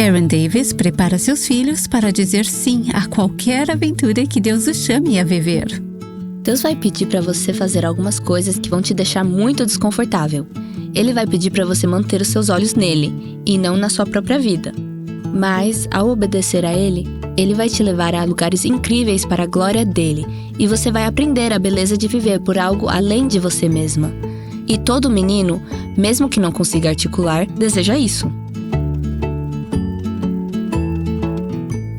Aaron Davis prepara seus filhos para dizer sim a qualquer aventura que Deus os chame a viver. Deus vai pedir para você fazer algumas coisas que vão te deixar muito desconfortável. Ele vai pedir para você manter os seus olhos nele, e não na sua própria vida. Mas, ao obedecer a ele, ele vai te levar a lugares incríveis para a glória dele, e você vai aprender a beleza de viver por algo além de você mesma. E todo menino, mesmo que não consiga articular, deseja isso.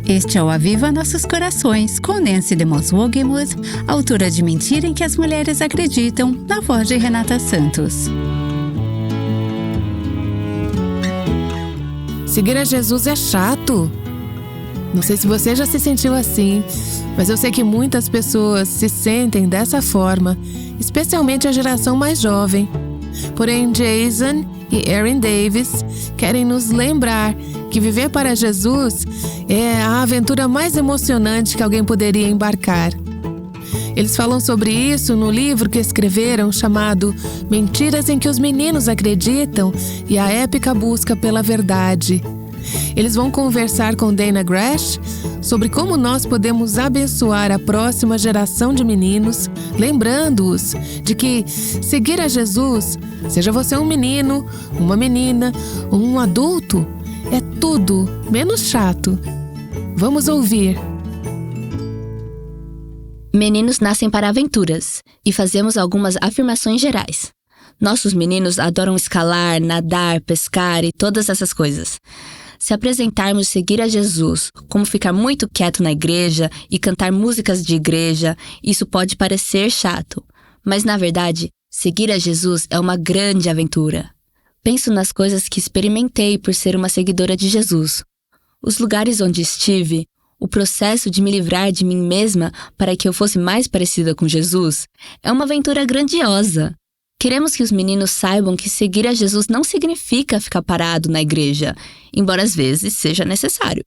Este é o Aviva Nossos Corações, com Nancy DeMoss Wogemuth, autora de Mentira em que as Mulheres Acreditam, na voz de Renata Santos. Seguir a Jesus é chato. Não sei se você já se sentiu assim, mas eu sei que muitas pessoas se sentem dessa forma, especialmente a geração mais jovem. Porém, Jason e Aaron Davis querem nos lembrar que viver para Jesus é a aventura mais emocionante que alguém poderia embarcar. Eles falam sobre isso no livro que escreveram chamado Mentiras em que os Meninos Acreditam e a Épica Busca pela Verdade. Eles vão conversar com Dana Gresh sobre como nós podemos abençoar a próxima geração de meninos, lembrando-os de que seguir a Jesus, seja você um menino, uma menina ou um adulto, é tudo menos chato. Vamos ouvir. Meninos nascem para aventuras, e fazemos algumas afirmações gerais. Nossos meninos adoram escalar, nadar, pescar e todas essas coisas. Se apresentarmos seguir a Jesus, como ficar muito quieto na igreja e cantar músicas de igreja, isso pode parecer chato. Mas, na verdade, seguir a Jesus é uma grande aventura. Penso nas coisas que experimentei por ser uma seguidora de Jesus. Os lugares onde estive, o processo de me livrar de mim mesma para que eu fosse mais parecida com Jesus, é uma aventura grandiosa. Queremos que os meninos saibam que seguir a Jesus não significa ficar parado na igreja, embora às vezes seja necessário.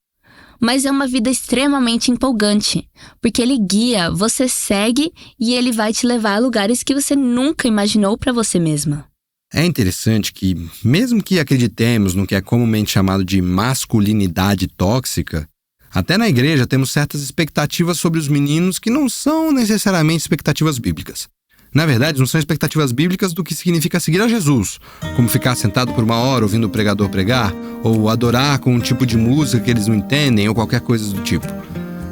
Mas é uma vida extremamente empolgante, porque ele guia, você segue e ele vai te levar a lugares que você nunca imaginou para você mesma. É interessante que, mesmo que acreditemos no que é comumente chamado de masculinidade tóxica, até na igreja temos certas expectativas sobre os meninos que não são necessariamente expectativas bíblicas. Na verdade, não são expectativas bíblicas do que significa seguir a Jesus, como ficar sentado por uma hora ouvindo o pregador pregar, ou adorar com um tipo de música que eles não entendem, ou qualquer coisa do tipo.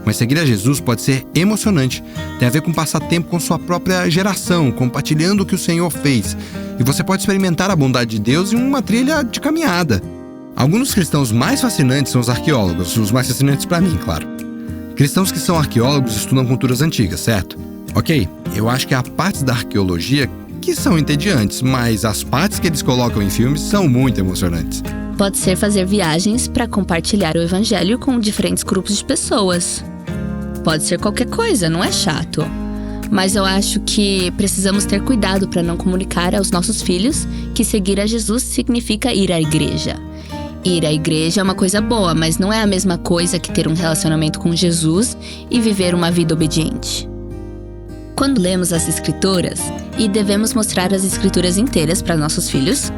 Mas seguir a Jesus pode ser emocionante, tem a ver com passar tempo com sua própria geração, compartilhando o que o Senhor fez. E você pode experimentar a bondade de Deus em uma trilha de caminhada. Alguns dos cristãos mais fascinantes são os arqueólogos, os mais fascinantes para mim, claro. Cristãos que são arqueólogos estudam culturas antigas, certo? Ok, eu acho que há partes da arqueologia que são entediantes, mas as partes que eles colocam em filmes são muito emocionantes. Pode ser fazer viagens para compartilhar o evangelho com diferentes grupos de pessoas. Pode ser qualquer coisa, não é chato. Mas eu acho que precisamos ter cuidado para não comunicar aos nossos filhos que seguir a Jesus significa ir à igreja. Ir à igreja é uma coisa boa, mas não é a mesma coisa que ter um relacionamento com Jesus e viver uma vida obediente. Quando lemos as Escrituras, e devemos mostrar as Escrituras inteiras para nossos filhos,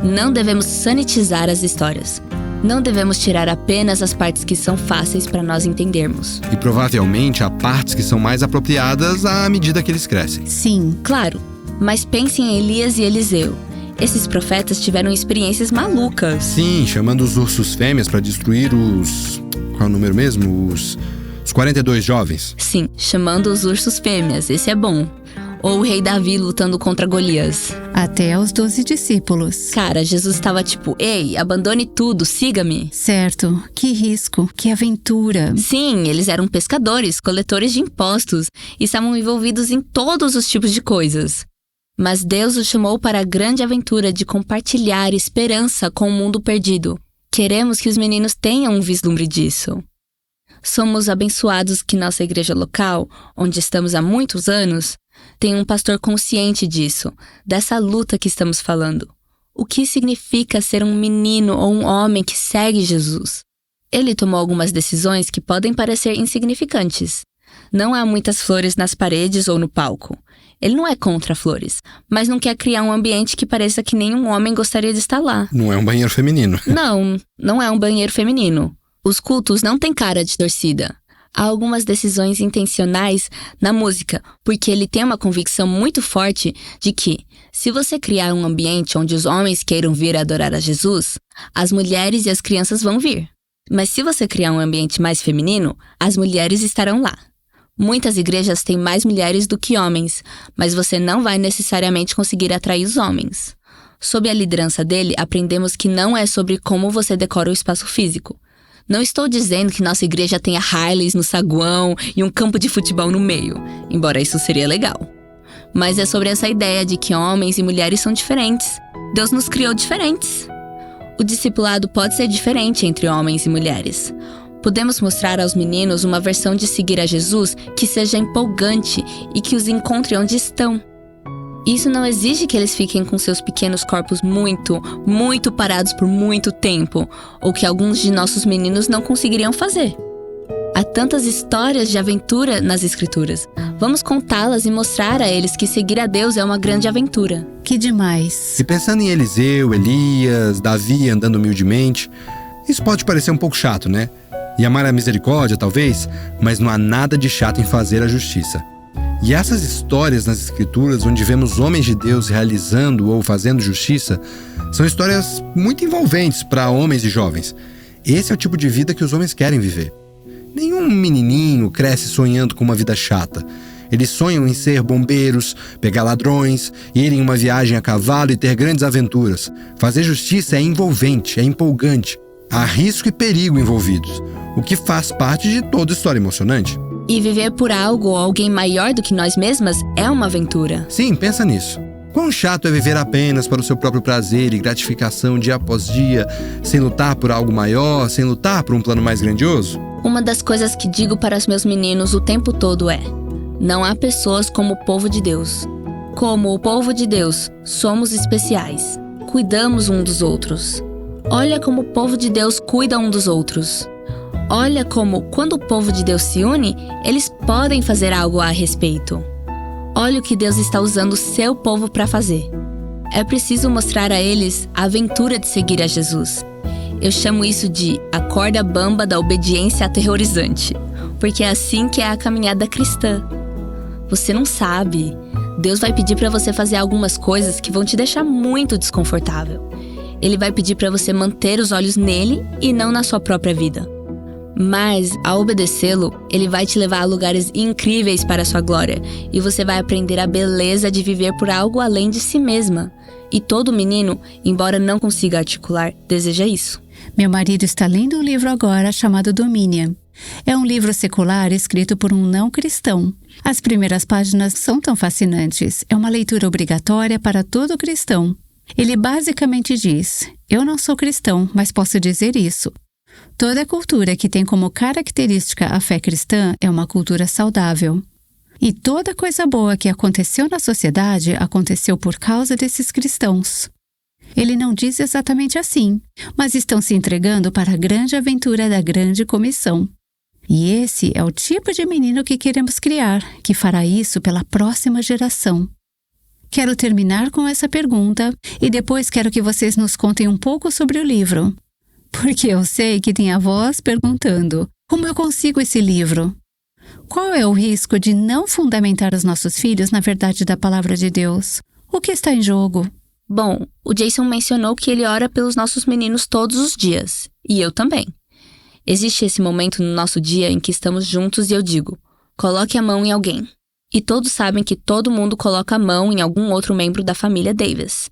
não devemos sanitizar as histórias. Não devemos tirar apenas as partes que são fáceis para nós entendermos. E provavelmente há partes que são mais apropriadas à medida que eles crescem. Sim, claro. Mas pense em Elias e Eliseu. Esses profetas tiveram experiências malucas. Sim, chamando os ursos fêmeas para destruir os... Qual é o número mesmo? Os 42 jovens. Sim, chamando os ursos fêmeas, esse é bom. Ou o rei Davi lutando contra Golias. Até os 12 discípulos. Cara, Jesus estava tipo, ei, abandone tudo, siga-me. Certo, que risco, que aventura. Sim, eles eram pescadores, coletores de impostos e estavam envolvidos em todos os tipos de coisas. Mas Deus os chamou para a grande aventura de compartilhar esperança com o mundo perdido. Queremos que os meninos tenham um vislumbre disso. Somos abençoados que nossa igreja local, onde estamos há muitos anos, tem um pastor consciente disso, dessa luta que estamos falando. O que significa ser um menino ou um homem que segue Jesus? Ele tomou algumas decisões que podem parecer insignificantes. Não há muitas flores nas paredes ou no palco. Ele não é contra flores, mas não quer criar um ambiente que pareça que nenhum homem gostaria de estar lá. Não é um banheiro feminino. Não é um banheiro feminino. Os cultos não têm cara de torcida. Há algumas decisões intencionais na música, porque ele tem uma convicção muito forte de que, se você criar um ambiente onde os homens queiram vir adorar a Jesus, as mulheres e as crianças vão vir. Mas se você criar um ambiente mais feminino, as mulheres estarão lá. Muitas igrejas têm mais mulheres do que homens, mas você não vai necessariamente conseguir atrair os homens. Sob a liderança dele, aprendemos que não é sobre como você decora o espaço físico. Não estou dizendo que nossa igreja tenha Harleys no saguão e um campo de futebol no meio, embora isso seria legal. Mas é sobre essa ideia de que homens e mulheres são diferentes. Deus nos criou diferentes. O discipulado pode ser diferente entre homens e mulheres. Podemos mostrar aos meninos uma versão de seguir a Jesus que seja empolgante e que os encontre onde estão. Isso não exige que eles fiquem com seus pequenos corpos muito parados por muito tempo, ou que alguns de nossos meninos não conseguiriam fazer. Há tantas histórias de aventura nas Escrituras. Vamos contá-las e mostrar a eles que seguir a Deus é uma grande aventura. Que demais! E pensando em Eliseu, Elias, Davi andando humildemente, isso pode parecer um pouco chato, né? E amar a misericórdia, talvez, mas não há nada de chato em fazer a justiça. E essas histórias nas Escrituras, onde vemos homens de Deus realizando ou fazendo justiça, são histórias muito envolventes para homens e jovens. Esse é o tipo de vida que os homens querem viver. Nenhum menininho cresce sonhando com uma vida chata. Eles sonham em ser bombeiros, pegar ladrões, ir em uma viagem a cavalo e ter grandes aventuras. Fazer justiça é envolvente, é empolgante. Há risco e perigo envolvidos, o que faz parte de toda história emocionante. E viver por algo ou alguém maior do que nós mesmas é uma aventura. Sim, pensa nisso. Quão chato é viver apenas para o seu próprio prazer e gratificação dia após dia, sem lutar por algo maior, sem lutar por um plano mais grandioso? Uma das coisas que digo para os meus meninos o tempo todo é: não há pessoas como o povo de Deus. Como o povo de Deus, somos especiais. Cuidamos um dos outros. Olha como o povo de Deus cuida um dos outros. Olha como, quando o povo de Deus se une, eles podem fazer algo a respeito. Olha o que Deus está usando o seu povo para fazer. É preciso mostrar a eles a aventura de seguir a Jesus. Eu chamo isso de a corda bamba da obediência aterrorizante, porque é assim que é a caminhada cristã. Você não sabe. Deus vai pedir para você fazer algumas coisas que vão te deixar muito desconfortável. Ele vai pedir para você manter os olhos nele e não na sua própria vida. Mas, ao obedecê-lo, ele vai te levar a lugares incríveis para a sua glória, e você vai aprender a beleza de viver por algo além de si mesma. E todo menino, embora não consiga articular, deseja isso. Meu marido está lendo um livro agora chamado Dominion. É um livro secular escrito por um não cristão. As primeiras páginas são tão fascinantes. É uma leitura obrigatória para todo cristão. Ele basicamente diz: eu não sou cristão, mas posso dizer isso. Toda cultura que tem como característica a fé cristã é uma cultura saudável. E toda coisa boa que aconteceu na sociedade aconteceu por causa desses cristãos. Ele não diz exatamente assim, mas estão se entregando para a grande aventura da grande comissão. E esse é o tipo de menino que queremos criar, que fará isso pela próxima geração. Quero terminar com essa pergunta e depois quero que vocês nos contem um pouco sobre o livro. Porque eu sei que tem avós perguntando: como eu consigo esse livro? Qual é o risco de não fundamentar os nossos filhos na verdade da palavra de Deus? O que está em jogo? Bom, o Jason mencionou que ele ora pelos nossos meninos todos os dias. E eu também. Existe esse momento no nosso dia em que estamos juntos e eu digo: coloque a mão em alguém. E todos sabem que todo mundo coloca a mão em algum outro membro da família Davis.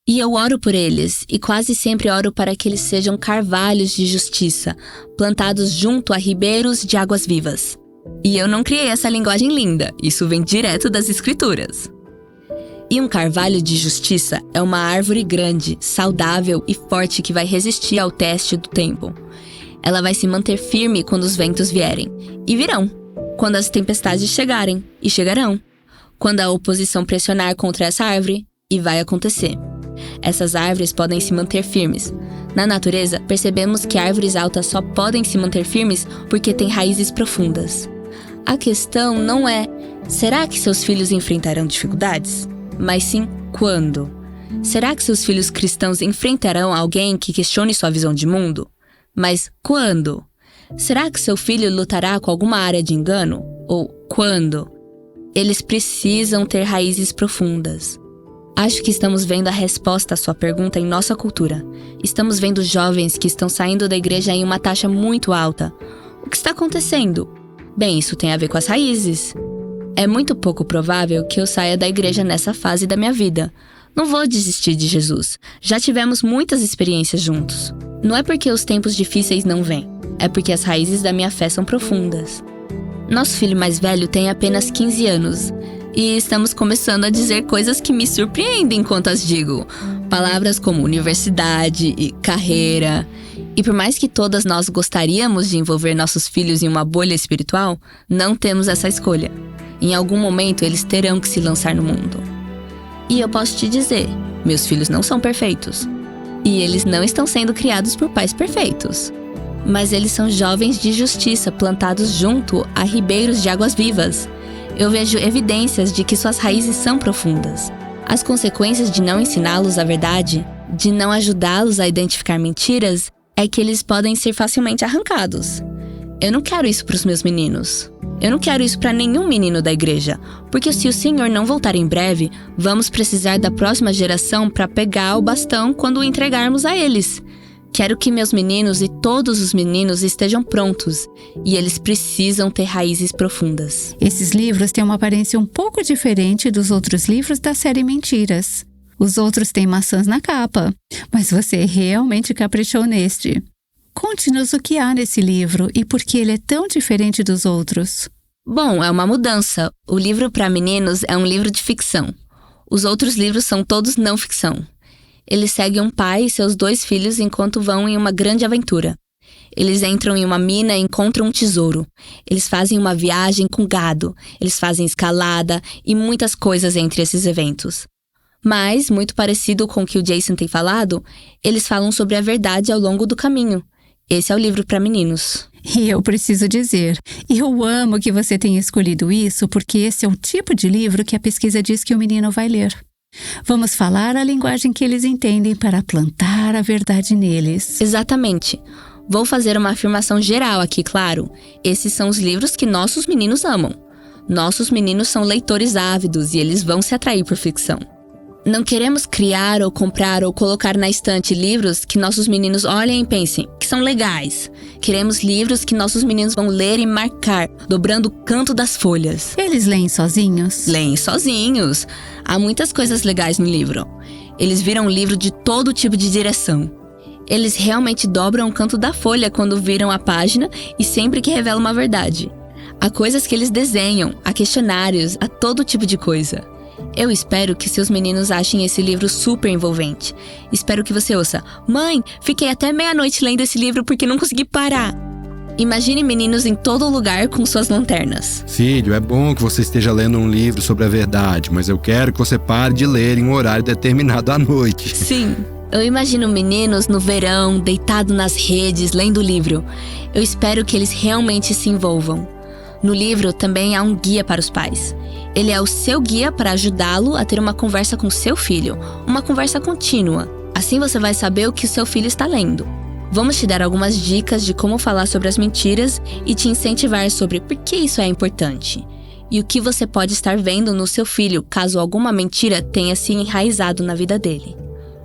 E eu oro por eles, e quase sempre oro para que eles sejam carvalhos de justiça, plantados junto a ribeiros de águas vivas. E eu não criei essa linguagem linda, isso vem direto das Escrituras. E um carvalho de justiça é uma árvore grande, saudável e forte que vai resistir ao teste do tempo. Ela vai se manter firme quando os ventos vierem, e virão. Quando as tempestades chegarem, e chegarão. Quando a oposição pressionar contra essa árvore, e vai acontecer. Essas árvores podem se manter firmes. Na natureza, percebemos que árvores altas só podem se manter firmes porque têm raízes profundas. A questão não é Será que seus filhos enfrentarão dificuldades? Mas sim, quando? Será que seus filhos cristãos enfrentarão alguém que questione sua visão de mundo? Mas quando? Será que seu filho lutará com alguma área de engano? Ou quando? Eles precisam ter raízes profundas. Acho que estamos vendo a resposta à sua pergunta em nossa cultura. Estamos vendo jovens que estão saindo da igreja em uma taxa muito alta. O que está acontecendo? Bem, isso tem a ver com as raízes. É muito pouco provável que eu saia da igreja nessa fase da minha vida. Não vou desistir de Jesus. Já tivemos muitas experiências juntos. Não é porque os tempos difíceis não vêm. É porque as raízes da minha fé são profundas. Nosso filho mais velho tem apenas 15 anos. E estamos começando a dizer coisas que me surpreendem enquanto as digo. Palavras como universidade e carreira. E por mais que todas nós gostaríamos de envolver nossos filhos em uma bolha espiritual, não temos essa escolha. Em algum momento eles terão que se lançar no mundo. E eu posso te dizer, meus filhos não são perfeitos. E eles não estão sendo criados por pais perfeitos. Mas eles são jovens de justiça plantados junto a ribeiros de águas vivas. Eu vejo evidências de que suas raízes são profundas. As consequências de não ensiná-los a verdade, de não ajudá-los a identificar mentiras, é que eles podem ser facilmente arrancados. Eu não quero isso para os meus meninos. Eu não quero isso para nenhum menino da igreja, porque se o Senhor não voltar em breve, vamos precisar da próxima geração para pegar o bastão quando o entregarmos a eles. Quero que meus meninos e todos os meninos estejam prontos, e eles precisam ter raízes profundas. Esses livros têm uma aparência um pouco diferente dos outros livros da série Mentiras. Os outros têm maçãs na capa, mas você realmente caprichou neste. Conte-nos o que há nesse livro e por que ele é tão diferente dos outros. Bom, é uma mudança. O livro para meninos é um livro de ficção. Os outros livros são todos não ficção. Eles seguem um pai e seus 2 filhos enquanto vão em uma grande aventura. Eles entram em uma mina e encontram um tesouro. Eles fazem uma viagem com gado. Eles fazem escalada e muitas coisas entre esses eventos. Mas, muito parecido com o que o Jason tem falado, eles falam sobre a verdade ao longo do caminho. Esse é o livro para meninos. E eu preciso dizer, eu amo que você tenha escolhido isso porque esse é o tipo de livro que a pesquisa diz que o menino vai ler. Vamos falar a linguagem que eles entendem para plantar a verdade neles. Exatamente. Vou fazer uma afirmação geral aqui, claro. Esses são os livros que nossos meninos amam. Nossos meninos são leitores ávidos e eles vão se atrair por ficção. Não queremos criar ou comprar ou colocar na estante livros que nossos meninos olhem e pensem que são legais. Queremos livros que nossos meninos vão ler e marcar, dobrando o canto das folhas. Eles leem sozinhos? Leem sozinhos. Há muitas coisas legais no livro. Eles viram o livro de todo tipo de direção. Eles realmente dobram o canto da folha quando viram a página e sempre que revelam uma verdade. Há coisas que eles desenham, há questionários, há todo tipo de coisa. Eu espero que seus meninos achem esse livro super envolvente. Espero que você ouça: mãe, fiquei até meia-noite lendo esse livro porque não consegui parar. Imagine meninos em todo lugar com suas lanternas. Filho, é bom que você esteja lendo um livro sobre a verdade, mas eu quero que você pare de ler em um horário determinado à noite. Sim, eu imagino meninos no verão, deitados nas redes, lendo o livro. Eu espero que eles realmente se envolvam. No livro também há um guia para os pais. Ele é o seu guia para ajudá-lo a ter uma conversa com seu filho, uma conversa contínua. Assim você vai saber o que o seu filho está lendo. Vamos te dar algumas dicas de como falar sobre as mentiras e te incentivar sobre por que isso é importante. E o que você pode estar vendo no seu filho caso alguma mentira tenha se enraizado na vida dele.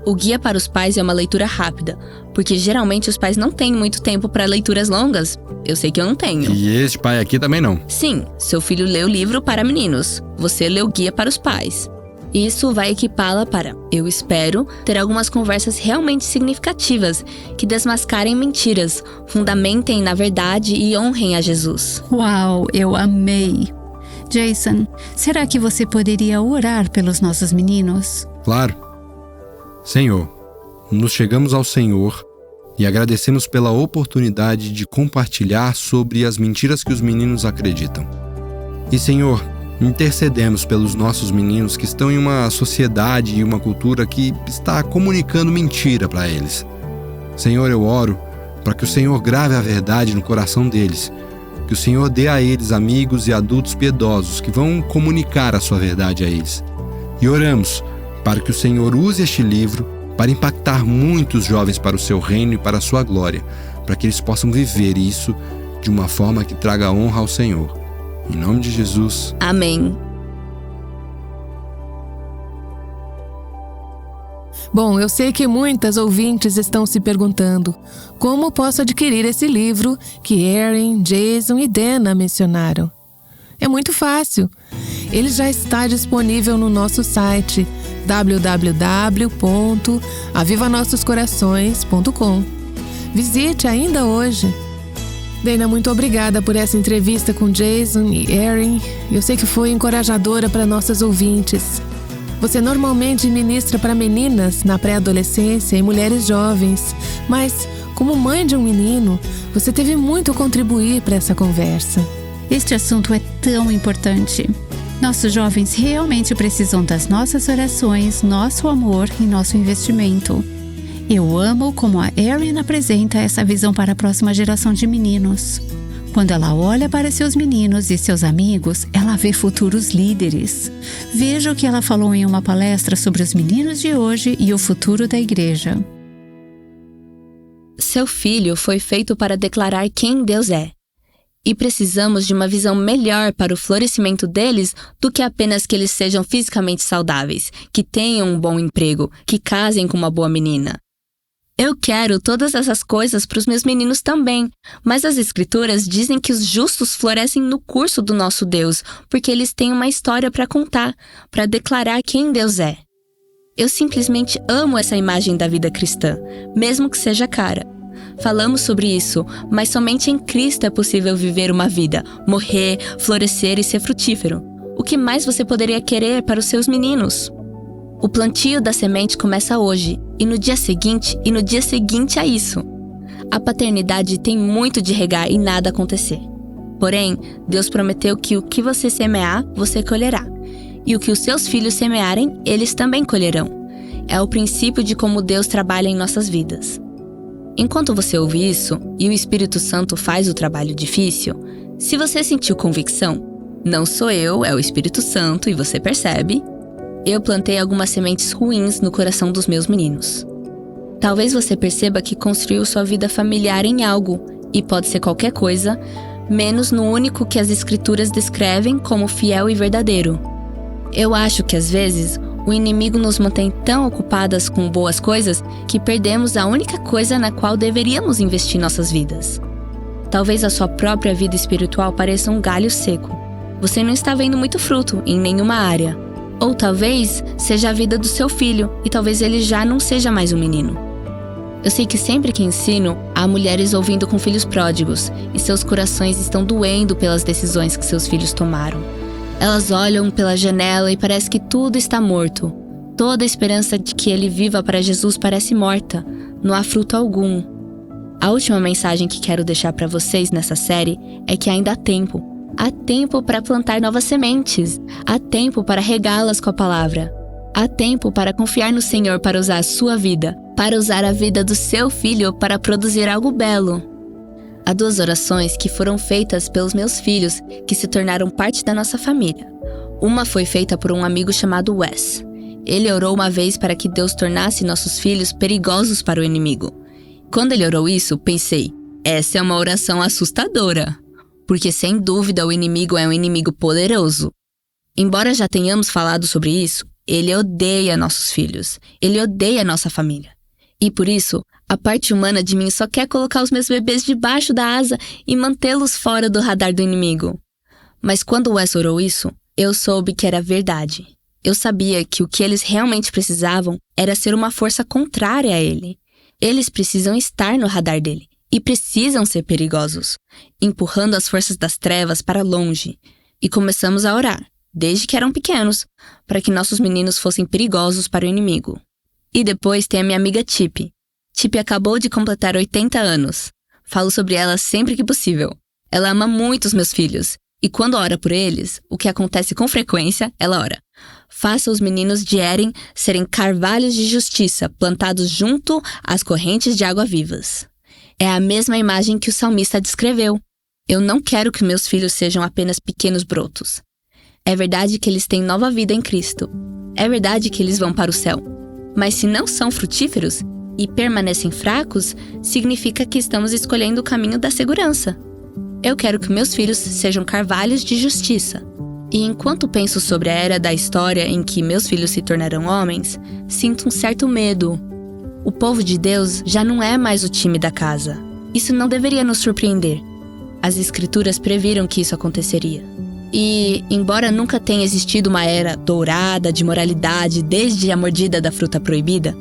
O guia para os pais é uma leitura rápida, porque geralmente os pais não têm muito tempo para leituras longas. Eu sei que eu não tenho. E este pai aqui também não. Sim, seu filho lê o livro para meninos. Você lê o guia para os pais. Isso vai equipá-la para, eu espero, ter algumas conversas realmente significativas, que desmascarem mentiras, fundamentem na verdade e honrem a Jesus. Uau, eu amei! Jason, será que você poderia orar pelos nossos meninos? Claro. Senhor, nos chegamos ao Senhor e agradecemos pela oportunidade de compartilhar sobre as mentiras que os meninos acreditam. E, Senhor, intercedemos pelos nossos meninos que estão em uma sociedade e uma cultura que está comunicando mentira para eles. Senhor, eu oro para que o Senhor grave a verdade no coração deles, Que o Senhor dê a eles amigos e adultos piedosos que vão comunicar a sua verdade a eles. E oramos para que o Senhor use este livro para impactar muitos jovens para o seu reino e para a sua glória, para que eles possam viver isso de uma forma que traga honra ao Senhor. Em nome de Jesus. Amém. Bom, eu sei que muitas ouvintes estão se perguntando como posso adquirir esse livro que Erin, Jason e Dana mencionaram. É muito fácil. Ele já está disponível no nosso site www.avivanossoscorações.com. Visite ainda hoje. Dana, muito obrigada por essa entrevista com Jason e Erin. Eu sei que foi encorajadora para nossas ouvintes. Você normalmente ministra para meninas na pré-adolescência e mulheres jovens, mas, como mãe de um menino, você teve muito a contribuir para essa conversa. Este assunto é tão importante. Nossos jovens realmente precisam das nossas orações, nosso amor e nosso investimento. Eu amo como a Erin apresenta essa visão para a próxima geração de meninos. Quando ela olha para seus meninos e seus amigos, ela vê futuros líderes. Veja o que ela falou em uma palestra sobre os meninos de hoje e o futuro da igreja. Seu filho foi feito para declarar quem Deus é. E precisamos de uma visão melhor para o florescimento deles do que apenas que eles sejam fisicamente saudáveis, que tenham um bom emprego, que casem com uma boa menina. Eu quero todas essas coisas para os meus meninos também, mas as Escrituras dizem que os justos florescem no curso do nosso Deus, porque eles têm uma história para contar, para declarar quem Deus é. Eu simplesmente amo essa imagem da vida cristã, mesmo que seja cara. Falamos sobre isso, mas somente em Cristo é possível viver uma vida, morrer, florescer e ser frutífero. O que mais você poderia querer para os seus meninos? O plantio da semente começa hoje, e no dia seguinte a isso. A paternidade tem muito de regar e nada acontecer. Porém, Deus prometeu que o que você semear, você colherá. E o que os seus filhos semearem, eles também colherão. É o princípio de como Deus trabalha em nossas vidas. Enquanto você ouve isso, e o Espírito Santo faz o trabalho difícil, se você sentiu convicção, não sou eu, é o Espírito Santo, e você percebe, eu plantei algumas sementes ruins no coração dos meus meninos. Talvez você perceba que construiu sua vida familiar em algo, e pode ser qualquer coisa, menos no único que as Escrituras descrevem como fiel e verdadeiro. Eu acho que às vezes o inimigo nos mantém tão ocupadas com boas coisas que perdemos a única coisa na qual deveríamos investir nossas vidas. Talvez a sua própria vida espiritual pareça um galho seco. Você não está vendo muito fruto em nenhuma área. Ou talvez seja a vida do seu filho, e talvez ele já não seja mais um menino. Eu sei que sempre que ensino, há mulheres ouvindo com filhos pródigos, e seus corações estão doendo pelas decisões que seus filhos tomaram. Elas olham pela janela e parece que tudo está morto. Toda a esperança de que ele viva para Jesus parece morta. Não há fruto algum. A última mensagem que quero deixar para vocês nessa série é que ainda há tempo. Há tempo para plantar novas sementes. Há tempo para regá-las com a palavra. Há tempo para confiar no Senhor para usar a sua vida, para usar a vida do seu filho para produzir algo belo. Há 2 orações que foram feitas pelos meus filhos que se tornaram parte da nossa família. Uma foi feita por um amigo chamado Wes. Ele orou uma vez para que Deus tornasse nossos filhos perigosos para o inimigo. Quando ele orou isso, pensei, essa é uma oração assustadora. Porque sem dúvida o inimigo é um inimigo poderoso. Embora já tenhamos falado sobre isso, ele odeia nossos filhos. Ele odeia nossa família. E por isso, a parte humana de mim só quer colocar os meus bebês debaixo da asa e mantê-los fora do radar do inimigo. Mas quando Wes orou isso, eu soube que era verdade. Eu sabia que o que eles realmente precisavam era ser uma força contrária a ele. Eles precisam estar no radar dele. E precisam ser perigosos, empurrando as forças das trevas para longe. E começamos a orar, desde que eram pequenos, para que nossos meninos fossem perigosos para o inimigo. E depois tem a minha amiga Tipi. Tipi acabou de completar 80 anos. Falo sobre ela sempre que possível. Ela ama muito os meus filhos. E quando ora por eles, o que acontece com frequência, ela ora: faça os meninos de Erin serem carvalhos de justiça plantados junto às correntes de água vivas. É a mesma imagem que o salmista descreveu. Eu não quero que meus filhos sejam apenas pequenos brotos. É verdade que eles têm nova vida em Cristo. É verdade que eles vão para o céu. Mas se não são frutíferos e permanecem fracos, significa que estamos escolhendo o caminho da segurança. Eu quero que meus filhos sejam carvalhos de justiça. E enquanto penso sobre a era da história em que meus filhos se tornarão homens, sinto um certo medo. O povo de Deus já não é mais o time da casa. Isso não deveria nos surpreender. As Escrituras previram que isso aconteceria. E, embora nunca tenha existido uma era dourada de moralidade desde a mordida da fruta proibida,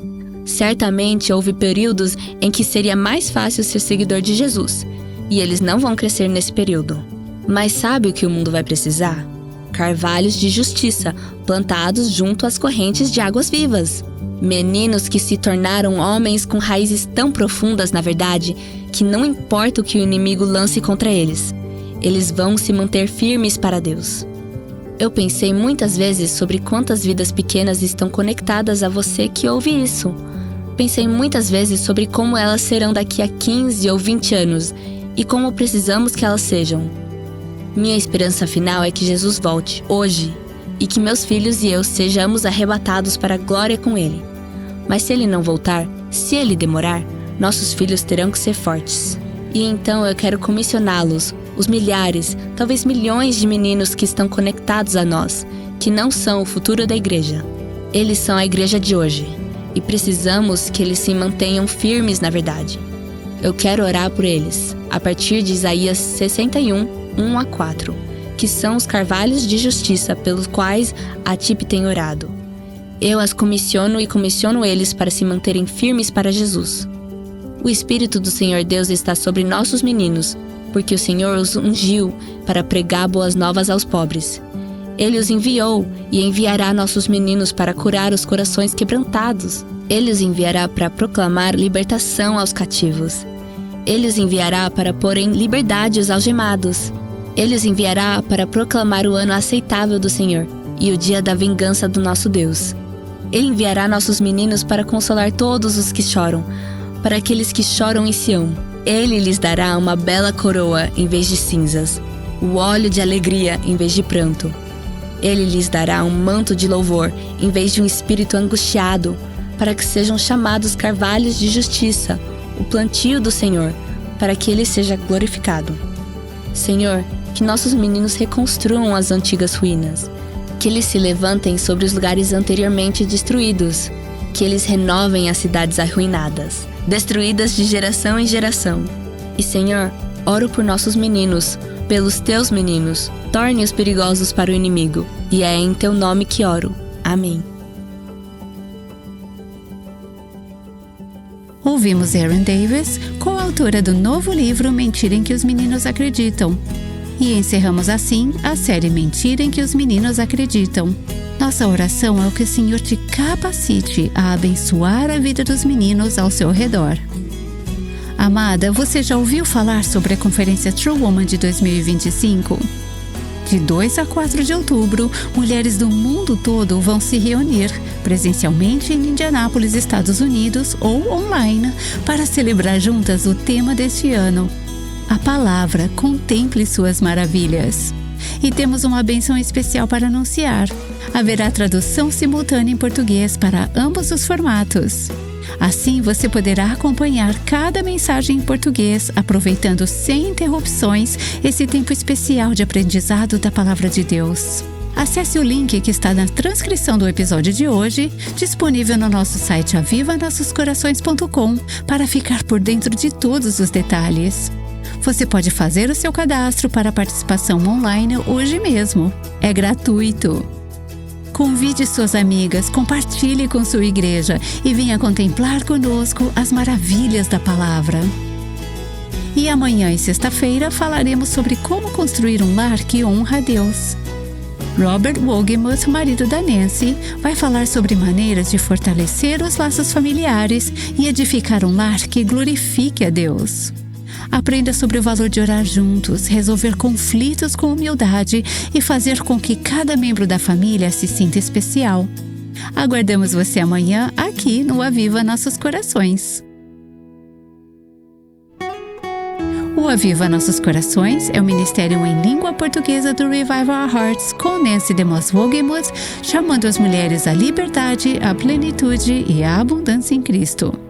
certamente houve períodos em que seria mais fácil ser seguidor de Jesus, e eles não vão crescer nesse período. Mas sabe o que o mundo vai precisar? Carvalhos de justiça, plantados junto às correntes de águas vivas. Meninos que se tornaram homens com raízes tão profundas na verdade, que não importa o que o inimigo lance contra eles, eles vão se manter firmes para Deus. Eu pensei muitas vezes sobre quantas vidas pequenas estão conectadas a você que ouve isso. Pensei muitas vezes sobre como elas serão daqui a 15 ou 20 anos e como precisamos que elas sejam. Minha esperança final é que Jesus volte, hoje, e que meus filhos e eu sejamos arrebatados para a glória com Ele. Mas se Ele não voltar, se Ele demorar, nossos filhos terão que ser fortes. E então eu quero comissioná-los, os milhares, talvez milhões de meninos que estão conectados a nós, que não são o futuro da igreja. Eles são a igreja de hoje, e precisamos que eles se mantenham firmes na verdade. Eu quero orar por eles, a partir de Isaías 61, 1 a 4, que são os carvalhos de justiça pelos quais a TIP tem orado. Eu as comissiono e comissiono eles para se manterem firmes para Jesus. O Espírito do Senhor Deus está sobre nossos meninos, porque o Senhor os ungiu para pregar boas novas aos pobres. Ele os enviou e enviará nossos meninos para curar os corações quebrantados. Ele os enviará para proclamar libertação aos cativos. Ele os enviará para pôr em liberdade os algemados. Ele os enviará para proclamar o ano aceitável do Senhor e o dia da vingança do nosso Deus. Ele enviará nossos meninos para consolar todos os que choram, para aqueles que choram em Sião. Ele lhes dará uma bela coroa em vez de cinzas, o óleo de alegria em vez de pranto. Ele lhes dará um manto de louvor em vez de um espírito angustiado, para que sejam chamados carvalhos de justiça, o plantio do Senhor, para que Ele seja glorificado. Senhor, que nossos meninos reconstruam as antigas ruínas, que eles se levantem sobre os lugares anteriormente destruídos, que eles renovem as cidades arruinadas, destruídas de geração em geração. E, Senhor, oro por nossos meninos, pelos teus meninos, torne-os perigosos para o inimigo, e é em teu nome que oro. Amém. Ouvimos Erin Davis, coautora do novo livro Mentira em que os Meninos Acreditam. E encerramos assim a série Mentira em que os Meninos Acreditam. Nossa oração é o que o Senhor te capacite a abençoar a vida dos meninos ao seu redor. Amada, você já ouviu falar sobre a Conferência True Woman de 2025? De 2 a 4 de outubro, mulheres do mundo todo vão se reunir, presencialmente em Indianápolis, Estados Unidos, ou online, para celebrar juntas o tema deste ano. A palavra, contemple suas maravilhas. E temos uma bênção especial para anunciar. Haverá tradução simultânea em português para ambos os formatos. Assim, você poderá acompanhar cada mensagem em português, aproveitando sem interrupções esse tempo especial de aprendizado da Palavra de Deus. Acesse o link que está na transcrição do episódio de hoje, disponível no nosso site avivanossoscorações.com, para ficar por dentro de todos os detalhes. Você pode fazer o seu cadastro para a participação online hoje mesmo. É gratuito. Convide suas amigas, compartilhe com sua igreja e venha contemplar conosco as maravilhas da palavra. E amanhã e sexta-feira falaremos sobre como construir um lar que honra a Deus. Robert Wogemuth, marido da Nancy, vai falar sobre maneiras de fortalecer os laços familiares e edificar um lar que glorifique a Deus. Aprenda sobre o valor de orar juntos, resolver conflitos com humildade e fazer com que cada membro da família se sinta especial. Aguardamos você amanhã aqui no Aviva Nossos Corações. O O Aviva Nossos Corações é o ministério em língua portuguesa do Revive Our Hearts com Nancy DeMoss Wogemuth, chamando as mulheres à liberdade, à plenitude e à abundância em Cristo.